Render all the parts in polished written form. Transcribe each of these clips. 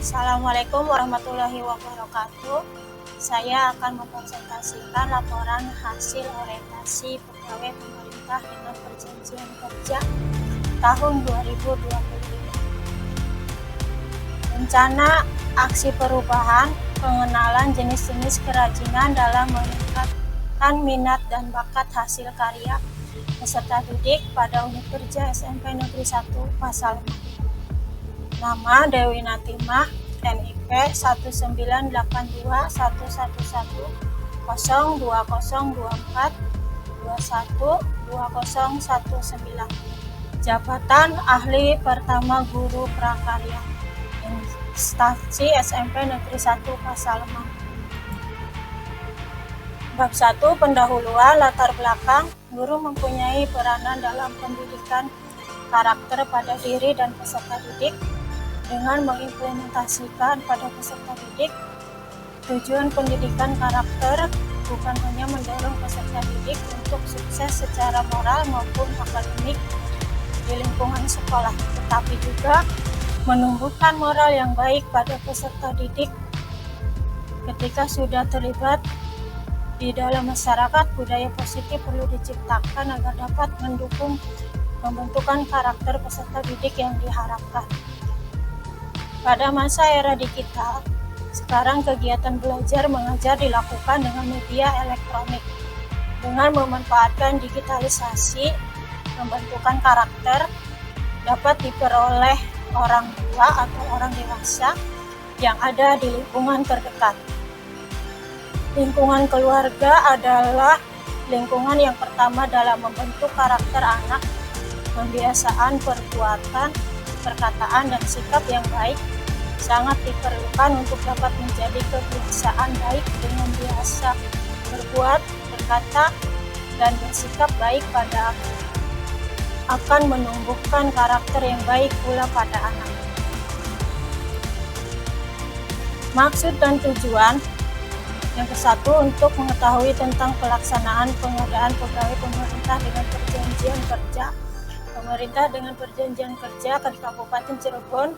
Assalamualaikum warahmatullahi wabarakatuh. Saya akan mempresentasikan laporan hasil orientasi pegawai pemerintah dengan perjanjian kerja tahun 2025. Rencana aksi perubahan, pengenalan jenis-jenis kerajinan dalam meningkatkan minat dan bakat hasil karya peserta didik pada unit kerja SMP Negeri 1 Pasal 4. Nama Dewi Natimah, NIP 19811112024212019. Jabatan Ahli Pertama Guru Prakarya, Instansi SMP Negeri 1 Pasal 4. Bab 1. Pendahuluan. Latar belakang. Guru mempunyai peranan dalam pendidikan karakter pada diri dan peserta didik. Dengan mengimplementasikan pada peserta didik, tujuan pendidikan karakter bukan hanya mendorong peserta didik untuk sukses secara moral maupun akademik di lingkungan sekolah, tetapi juga menumbuhkan moral yang baik pada peserta didik ketika sudah terlibat di dalam masyarakat. Budaya positif perlu diciptakan agar dapat mendukung pembentukan karakter peserta didik yang diharapkan. Pada masa era digital, sekarang kegiatan belajar mengajar dilakukan dengan media elektronik. Dengan memanfaatkan digitalisasi, pembentukan karakter dapat diperoleh orang tua atau orang dewasa yang ada di lingkungan terdekat. Lingkungan keluarga adalah lingkungan yang pertama dalam membentuk karakter anak. Pembiasaan perbuatan, perkataan, dan sikap yang baik sangat diperlukan untuk dapat menjadi kebiasaan baik. Dengan biasa berbuat, berkata, dan bersikap baik pada akan menumbuhkan karakter yang baik pula pada anak. Maksud dan tujuan. Yang ke-1, untuk mengetahui tentang pelaksanaan pengadaan pegawai pemerintah dengan perjanjian kerja. Pemerintah dengan perjanjian kerja di Kabupaten Cirebon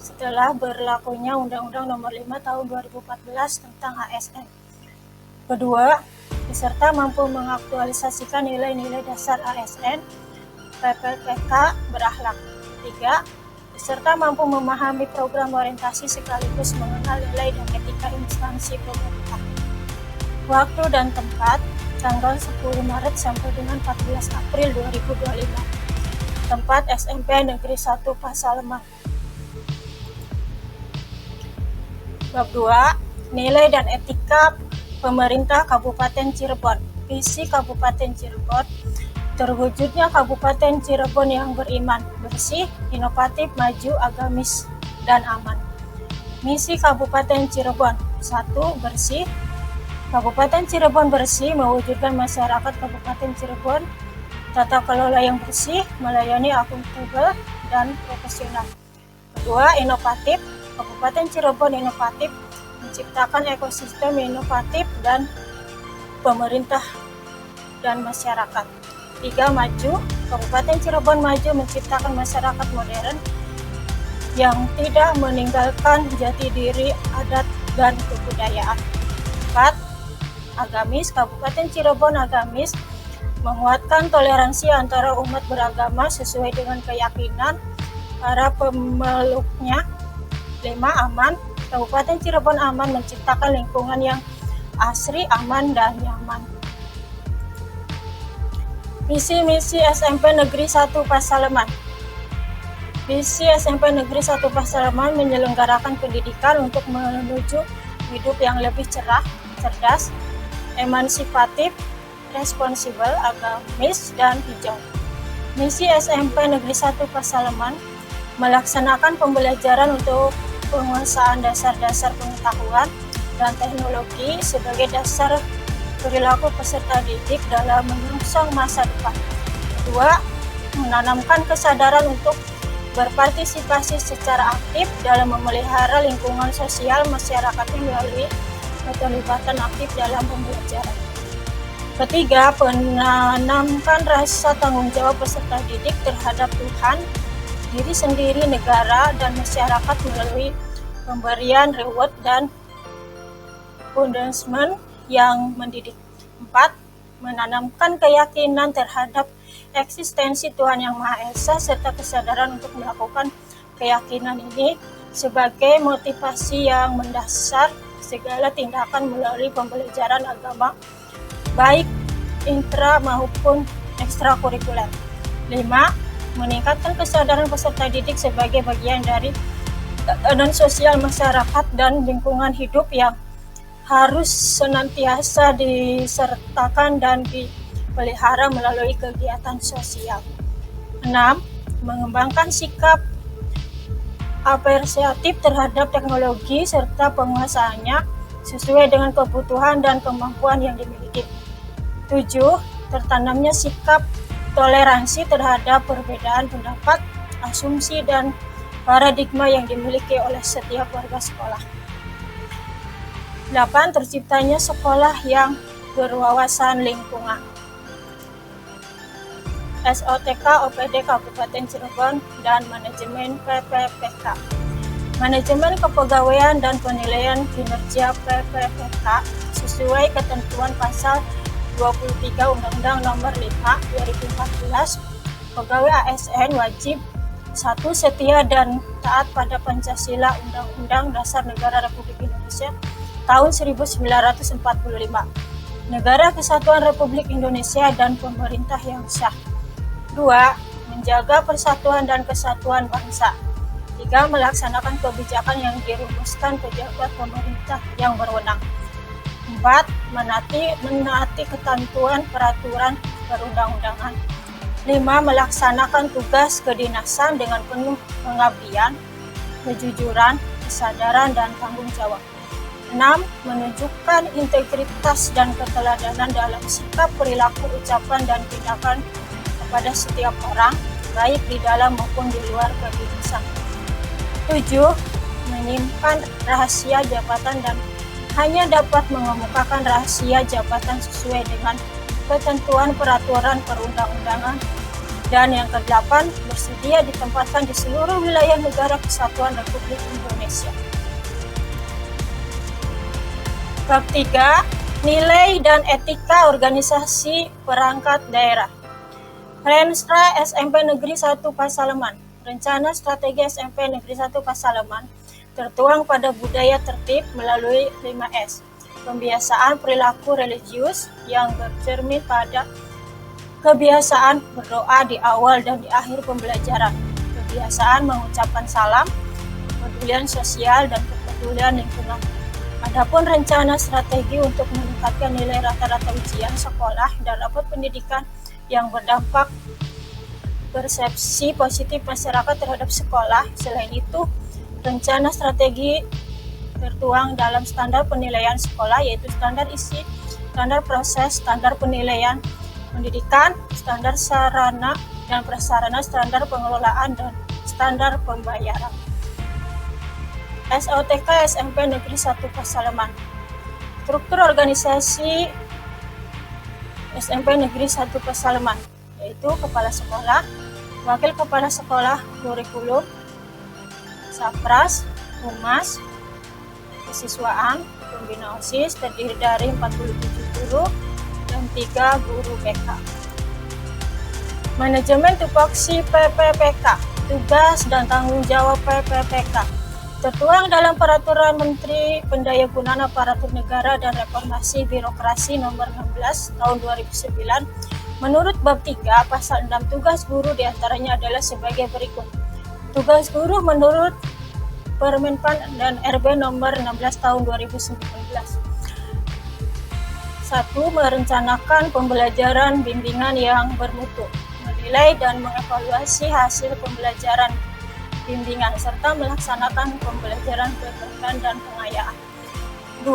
setelah berlakunya Undang-Undang Nomor 5 Tahun 2014 tentang ASN. Kedua, peserta mampu mengaktualisasikan nilai-nilai dasar ASN, PPPK berakhlak. Tiga, peserta mampu memahami program orientasi sekaligus mengenal nilai dan etika instansi pemerintah. Waktu dan tempat, tanggal 10 Maret sampai dengan 14 April 2025. Tempat SMP Negeri 1 Pasal 4. Bab 2. Nilai dan etika pemerintah Kabupaten Cirebon. Visi Kabupaten Cirebon. Terwujudnya Kabupaten Cirebon yang beriman, bersih, inovatif, maju, agamis, dan aman. Misi Kabupaten Cirebon. 1. Bersih. Kabupaten Cirebon bersih, mewujudkan masyarakat Kabupaten Cirebon tata kelola yang bersih, melayani akuntabel dan profesional. Kedua, inovatif. Kabupaten Cirebon inovatif, menciptakan ekosistem inovatif dan pemerintah dan masyarakat. 3. Maju. Kabupaten Cirebon maju, menciptakan masyarakat modern yang tidak meninggalkan jati diri, adat, dan kebudayaan. 4. Agamis. Kabupaten Cirebon agamis, menguatkan toleransi antara umat beragama sesuai dengan keyakinan para pemeluknya. 5. Aman. Kabupaten Cirebon aman, menciptakan lingkungan yang asri, aman, dan nyaman. Misi-misi SMP Negeri 1 Pasaleman. Visi SMP Negeri 1 Pasaleman menyelenggarakan pendidikan untuk menuju hidup yang lebih cerah, cerdas, emansipatif, responsibel, agamis, dan hijau. Misi SMP Negeri 1 Pasaleman melaksanakan pembelajaran untuk penguasaan dasar-dasar pengetahuan dan teknologi sebagai dasar perilaku peserta didik dalam menyongsong masa depan. 2. Menanamkan kesadaran untuk berpartisipasi secara aktif dalam memelihara lingkungan sosial masyarakatnya melalui keterlibatan aktif dalam pembelajaran. Ketiga, menanamkan rasa tanggung jawab peserta didik terhadap Tuhan, diri sendiri, negara, dan masyarakat melalui pemberian reward dan punishment yang mendidik. 4. Menanamkan keyakinan terhadap eksistensi Tuhan Yang Maha Esa serta kesadaran untuk melakukan keyakinan ini sebagai motivasi yang mendasar segala tindakan melalui pembelajaran agama, baik intra maupun ekstrakurikuler. 5. Meningkatkan kesadaran peserta didik sebagai bagian dari tatanan sosial masyarakat dan lingkungan hidup yang harus senantiasa disertakan dan dipelihara melalui kegiatan sosial. 6. Mengembangkan sikap apresiatif terhadap teknologi serta penguasaannya sesuai dengan kebutuhan dan kemampuan yang dimiliki. 7. Tertanamnya sikap toleransi terhadap perbedaan pendapat, asumsi, dan paradigma yang dimiliki oleh setiap warga sekolah. 8. Terciptanya sekolah yang berwawasan lingkungan. SOTK OPD Kabupaten Cirebon dan Manajemen PPPK. Manajemen Kepegawaian dan Penilaian Kinerja PPPK sesuai ketentuan pasal 23 Undang-Undang Nomor 5 2014, pegawai ASN wajib 1. Setia dan taat pada Pancasila Undang-Undang Dasar Negara Republik Indonesia tahun 1945, Negara Kesatuan Republik Indonesia dan pemerintah yang sah. 2. Menjaga persatuan dan kesatuan bangsa. 3. Melaksanakan kebijakan yang dirumuskan pejabat pemerintah yang berwenang. 4. Menaati ketentuan peraturan perundang-undangan. 5. Melaksanakan tugas kedinasan dengan penuh pengabdian, kejujuran, kesadaran, dan tanggung jawab. 6. Menunjukkan integritas dan keteladanan dalam sikap, perilaku, ucapan, dan tindakan kepada setiap orang, baik di dalam maupun di luar kedinasan. 7. Menyimpan rahasia jabatan dan hanya dapat mengemukakan rahasia jabatan sesuai dengan ketentuan peraturan perundang-undangan. Dan yang ke-8, bersedia ditempatkan di seluruh wilayah Negara Kesatuan Republik Indonesia. Bab 3. Nilai dan etika organisasi perangkat daerah. Renstra SMP Negeri 1 Pasaleman. Rencana Strategi SMP Negeri 1 Pasaleman tertuang pada budaya tertib melalui 5S. Pembiasaan perilaku religius yang bercermin pada kebiasaan berdoa di awal dan di akhir pembelajaran, kebiasaan mengucapkan salam, kepedulian sosial, dan kepedulian lingkungan. Adapun rencana strategi untuk meningkatkan nilai rata-rata ujian sekolah dan rapot pendidikan yang berdampak persepsi positif masyarakat terhadap sekolah. Selain itu, rencana strategi tertuang dalam standar penilaian sekolah, yaitu standar isi, standar proses, standar penilaian pendidikan, standar sarana dan prasarana, standar pengelolaan, dan standar pembayaran. SOTK SMP Negeri 1 Pasaleman. Struktur organisasi SMP Negeri 1 Pasaleman, yaitu Kepala Sekolah, Wakil Kepala Sekolah, Kurikulum, Sapras, Humas, Kesiswaan, Pembina OSIS terdiri dari 47 guru dan 3 guru BK. Manajemen tupoksi PPPK, tugas dan tanggung jawab PPPK, tertuang dalam Peraturan Menteri Pendayagunaan Aparatur Negara dan Reformasi Birokrasi Nomor 16 Tahun 2009. Menurut Bab 3 Pasal 6, tugas guru diantaranya adalah sebagai berikut. Tugas guru menurut Permenpan dan RB Nomor 16 Tahun 2019. 1. Merencanakan pembelajaran bimbingan yang bermutu, menilai dan mengevaluasi hasil pembelajaran bimbingan, serta melaksanakan pembelajaran perbaikan dan pengayaan. 2.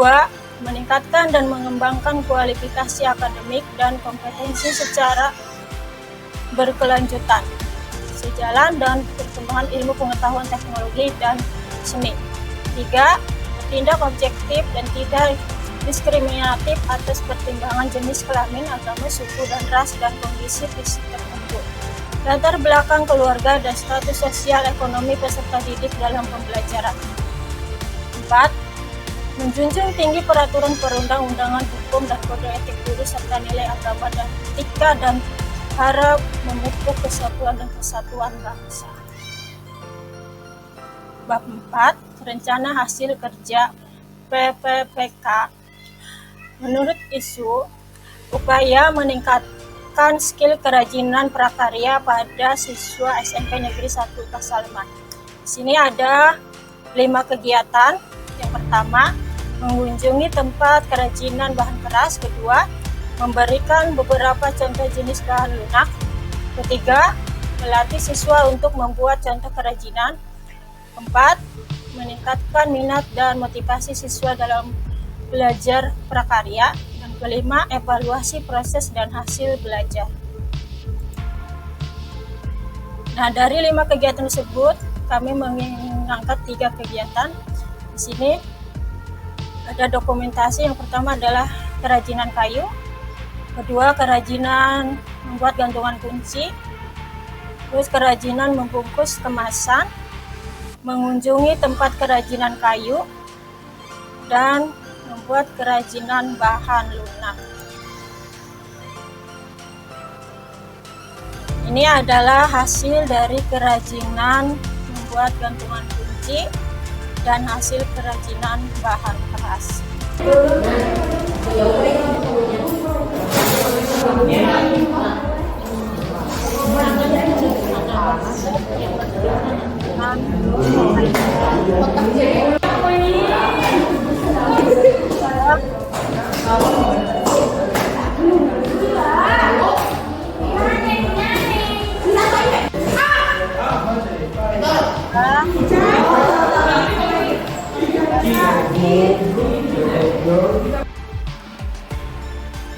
Meningkatkan dan mengembangkan kualifikasi akademik dan kompetensi secara berkelanjutan, sejalan dan perkembangan ilmu pengetahuan teknologi dan seni. 3. Bertindak objektif dan tidak diskriminatif atas pertimbangan jenis kelamin, agama, suku dan ras, dan kondisi fisik tertentu, latar belakang keluarga, dan status sosial ekonomi peserta didik dalam pembelajaran. 4. Menjunjung tinggi peraturan perundang-undangan, hukum, dan kode etik guru serta nilai agama dan etika, dan harap memupuk kesatuan dan kesatuan bangsa. Bab 4. Rencana hasil kerja PPPK. Menurut isu, upaya meningkatkan skill kerajinan prakarya pada siswa SMP Negeri 1 Pasalman. Di sini ada 5 kegiatan. Yang pertama, mengunjungi tempat kerajinan bahan keras. Kedua, memberikan beberapa contoh jenis bahan lunak. Ketiga, melatih siswa untuk membuat contoh kerajinan. 4. Meningkatkan minat dan motivasi siswa dalam belajar prakarya. Dan kelima, evaluasi proses dan hasil belajar. Nah, dari 5 kegiatan tersebut, kami mengangkat 3 kegiatan. Di sini ada dokumentasi. Yang pertama adalah kerajinan kayu, kedua kerajinan membuat gantungan kunci, terus kerajinan membungkus kemasan, mengunjungi tempat kerajinan kayu, dan membuat kerajinan bahan lunak. Ini adalah hasil dari kerajinan membuat gantungan kunci dan hasil kerajinan bahan keras.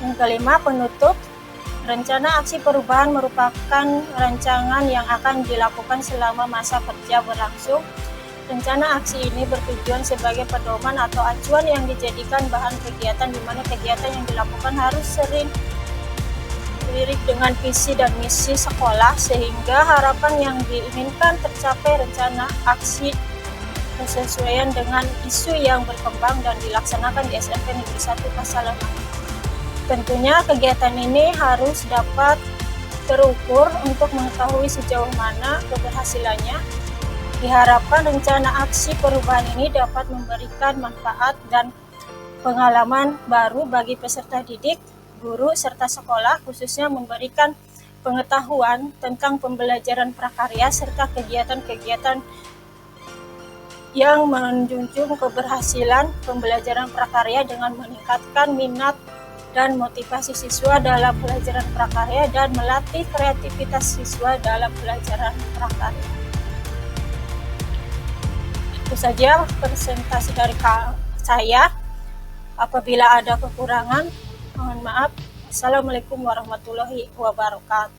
Yang kelima, penutup. Rencana aksi perubahan merupakan rancangan yang akan dilakukan selama masa kerja berlangsung. Rencana aksi ini bertujuan sebagai pedoman atau acuan yang dijadikan bahan kegiatan, di mana kegiatan yang dilakukan harus seiring dengan visi dan misi sekolah, sehingga harapan yang diinginkan tercapai. Rencana aksi bersesuaian dengan isu yang berkembang dan dilaksanakan di SMP Negeri 1 Pasalman. Tentunya kegiatan ini harus dapat terukur untuk mengetahui sejauh mana keberhasilannya. Diharapkan rencana aksi perubahan ini dapat memberikan manfaat dan pengalaman baru bagi peserta didik, guru, serta sekolah, khususnya memberikan pengetahuan tentang pembelajaran prakarya serta kegiatan-kegiatan yang menjunjung keberhasilan pembelajaran prakarya dengan meningkatkan minat dan motivasi siswa dalam pelajaran prakarya dan melatih kreativitas siswa dalam pelajaran prakarya. Itu saja presentasi dari saya. Apabila ada kekurangan, mohon maaf. Assalamualaikum warahmatullahi wabarakatuh.